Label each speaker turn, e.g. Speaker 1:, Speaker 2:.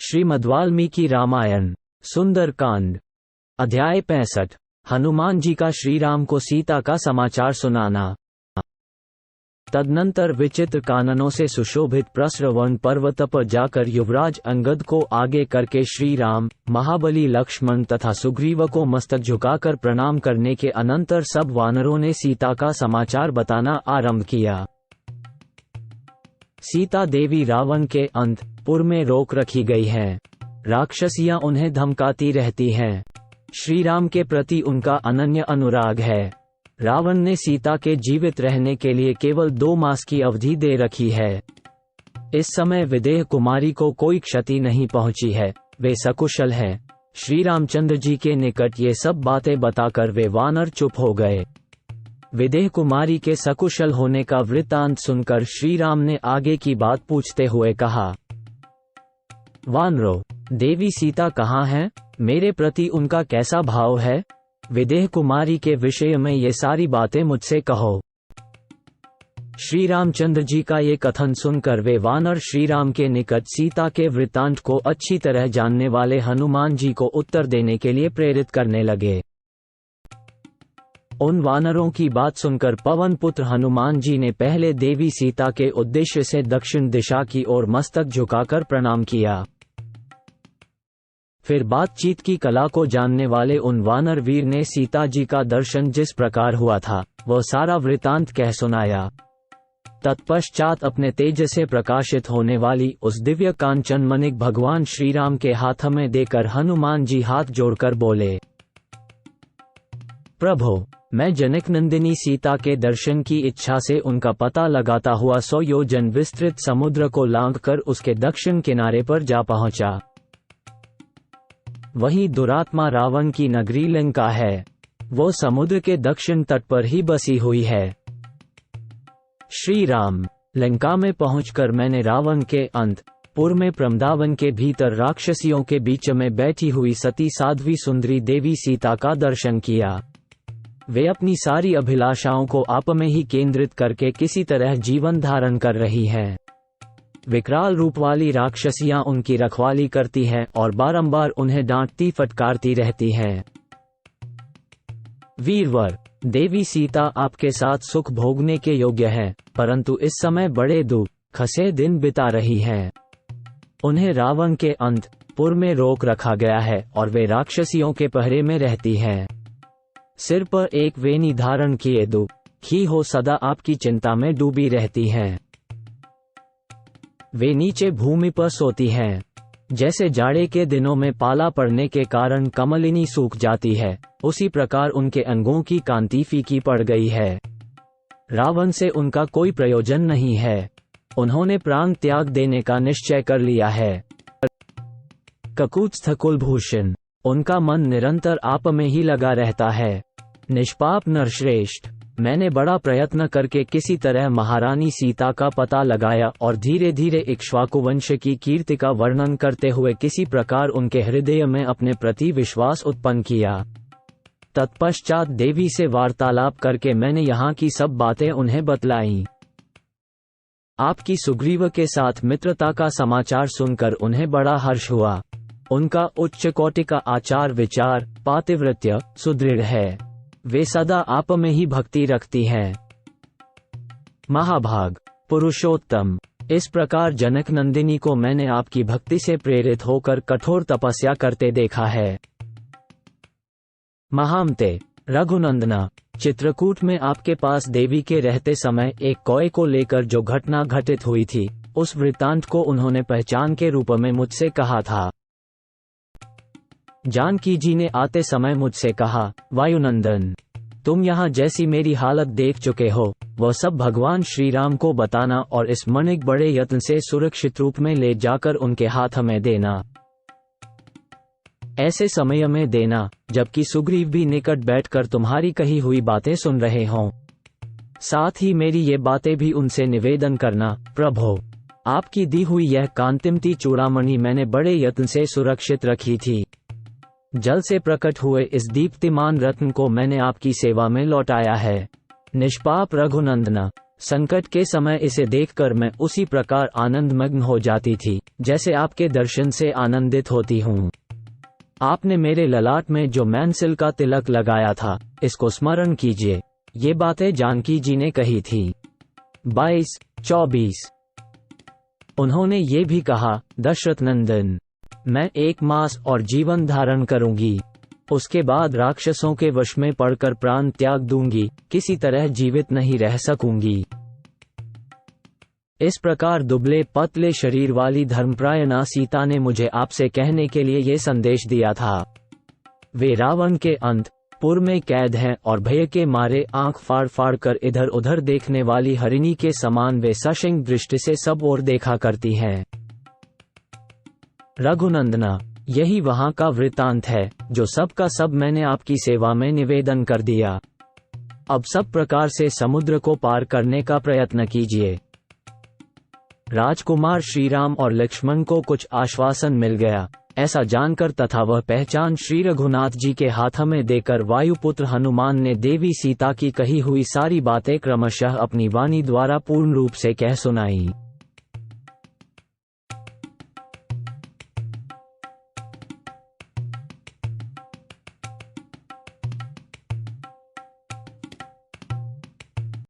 Speaker 1: श्रीमद्वाल्मीकि रामायण सुंदरकांड अध्याय 65। हनुमान जी का श्री राम को सीता का समाचार सुनाना। तदनंतर विचित्र काननों से सुशोभित प्रस्रवण पर्वत पर जाकर युवराज अंगद को आगे करके श्री राम, महाबली लक्ष्मण तथा सुग्रीव को मस्तक झुकाकर प्रणाम करने के अनंतर सब वानरों ने सीता का समाचार बताना आरंभ किया। सीता देवी रावण के अंतपुर में रोक रखी गई हैं। राक्षसियां उन्हें धमकाती रहती हैं। श्री राम के प्रति उनका अनन्य अनुराग है। रावण ने सीता के जीवित रहने के लिए केवल 2 मास की अवधि दे रखी है। इस समय विदेह कुमारी को कोई क्षति नहीं पहुंची है, वे सकुशल हैं। श्री रामचंद्र जी के निकट ये सब बातें बताकर वे वानर चुप हो गए। विदेह कुमारी के सकुशल होने का वृत्तांत सुनकर श्री राम ने आगे की बात पूछते हुए कहा, वानरों, देवी सीता कहाँ हैं? मेरे प्रति उनका कैसा भाव है? विदेह कुमारी के विषय में ये सारी बातें मुझसे कहो। श्री रामचंद्र जी का ये कथन सुनकर वे वानर श्री राम के निकट सीता के वृत्तांत को अच्छी तरह जानने वाले हनुमान जी को उत्तर देने के लिए प्रेरित करने लगे। उन वानरों की बात सुनकर पवन पुत्र हनुमान जी ने पहले देवी सीता के उद्देश्य से दक्षिण दिशा की ओर मस्तक झुकाकर प्रणाम किया। फिर बातचीत की कला को जानने वाले उन वानर वीर ने सीता जी का दर्शन जिस प्रकार हुआ था वह सारा वृतांत कह सुनाया। तत्पश्चात अपने तेज से प्रकाशित होने वाली उस दिव्य कांचन मणिक भगवान श्री राम के हाथ में देकर हनुमान जी हाथ जोड़कर बोले, प्रभो, मैं जनक नंदिनी सीता के दर्शन की इच्छा से उनका पता लगाता हुआ 100 योजन विस्तृत समुद्र को लांघकर उसके दक्षिण किनारे पर जा पहुंचा। वहीं दुरात्मा रावण की नगरी लंका है, वो समुद्र के दक्षिण तट पर ही बसी हुई है। श्री राम, लंका में पहुंचकर मैंने रावण के अंतपुर में प्रमदावन के भीतर राक्षसियों के बीच में बैठी हुई सती साध्वी सुंदरी देवी सीता का दर्शन किया। वे अपनी सारी अभिलाषाओं को आप में ही केंद्रित करके किसी तरह जीवन धारण कर रही हैं। विकराल रूप वाली राक्षसियां उनकी रखवाली करती हैं और बारंबार उन्हें डांटती फटकारती रहती हैं। वीरवर, देवी सीता आपके साथ सुख भोगने के योग्य है, परंतु इस समय बड़े दुख से दिन बिता रही हैं। उन्हें रावण के अंतपुर में रोक रखा गया है और वे राक्षसियों के पहरे में रहती हैं। सिर पर एक वेणी धारण किए दुखी हो सदा आपकी चिंता में डूबी रहती हैं। वे नीचे भूमि पर सोती हैं। जैसे जाड़े के दिनों में पाला पड़ने के कारण कमलिनी सूख जाती है, उसी प्रकार उनके अंगों की कांति फीकी पड़ गई है। रावण से उनका कोई प्रयोजन नहीं है। उन्होंने प्राण त्याग देने का निश्चय कर लिया है। ककुत्स्थ कुलभूषण, उनका मन निरंतर आप में ही लगा रहता है। निष्पाप नरश्रेष्ठ, मैंने बड़ा प्रयत्न करके किसी तरह महारानी सीता का पता लगाया और धीरे धीरे इक्ष्वाकु वंश की कीर्ति का वर्णन करते हुए किसी प्रकार उनके हृदय में अपने प्रति विश्वास उत्पन्न किया। तत्पश्चात देवी से वार्तालाप करके मैंने यहाँ की सब बातें उन्हें बतलाईं। आपकी सुग्रीव के साथ मित्रता का समाचार सुनकर उन्हें बड़ा हर्ष हुआ। उनका उच्च कोटि का आचार विचार पातिव्रत्य सुदृढ़ है। वे सदा आप में ही भक्ति रखती हैं। महाभाग पुरुषोत्तम, इस प्रकार जनक नंदिनी को मैंने आपकी भक्ति से प्रेरित होकर कठोर तपस्या करते देखा है। महामते रघुनंदना, चित्रकूट में आपके पास देवी के रहते समय एक कौए को लेकर जो घटना घटित हुई थी, उस वृत्तांत को उन्होंने पहचान के रूप में मुझसे कहा था। जानकी जी ने आते समय मुझसे कहा, वायुनंदन, तुम यहाँ जैसी मेरी हालत देख चुके हो वह सब भगवान श्री राम को बताना और इस मणिक बड़े यत्न से सुरक्षित रूप में ले जाकर उनके हाथ में देना। ऐसे समय में देना जबकि सुग्रीव भी निकट बैठकर तुम्हारी कही हुई बातें सुन रहे हों। साथ ही मेरी ये बातें भी उनसे निवेदन करना, प्रभो, आपकी दी हुई यह कांतिमती चूड़ामणि मैंने बड़े यत्न से सुरक्षित रखी थी। जल से प्रकट हुए इस दीप्तिमान रत्न को मैंने आपकी सेवा में लौटाया है। निष्पाप रघुनंदना, संकट के समय इसे देखकर मैं उसी प्रकार आनंदमग्न हो जाती थी जैसे आपके दर्शन से आनंदित होती हूँ। आपने मेरे ललाट में जो मैनसिल का तिलक लगाया था, इसको स्मरण कीजिए। ये बातें जानकी जी ने कही थी। 22-24। उन्होंने ये भी कहा, दशरथ नंदन, मैं 1 मास और जीवन धारण करूंगी, उसके बाद राक्षसों के वश में पड़कर प्राण त्याग दूंगी, किसी तरह जीवित नहीं रह सकूंगी। इस प्रकार दुबले पतले शरीर वाली धर्मपरायणा सीता ने मुझे आपसे कहने के लिए ये संदेश दिया था। वे रावण के अंतपुर में कैद हैं और भय के मारे आंख फाड़ फाड़ कर इधर उधर देखने वाली हरिणी के समान वे सशंक दृष्टि से सब ओर देखा करती हैं। रघुनंदना, यही वहां का वृत्तांत है जो सब का सब मैंने आपकी सेवा में निवेदन कर दिया। अब सब प्रकार से समुद्र को पार करने का प्रयत्न कीजिए। राजकुमार श्रीराम और लक्ष्मण को कुछ आश्वासन मिल गया, ऐसा जानकर तथा वह पहचान श्री रघुनाथ जी के हाथ में देकर वायुपुत्र हनुमान ने देवी सीता की कही हुई सारी बातें क्रमशः अपनी वाणी द्वारा पूर्ण रूप से कह सुनाई।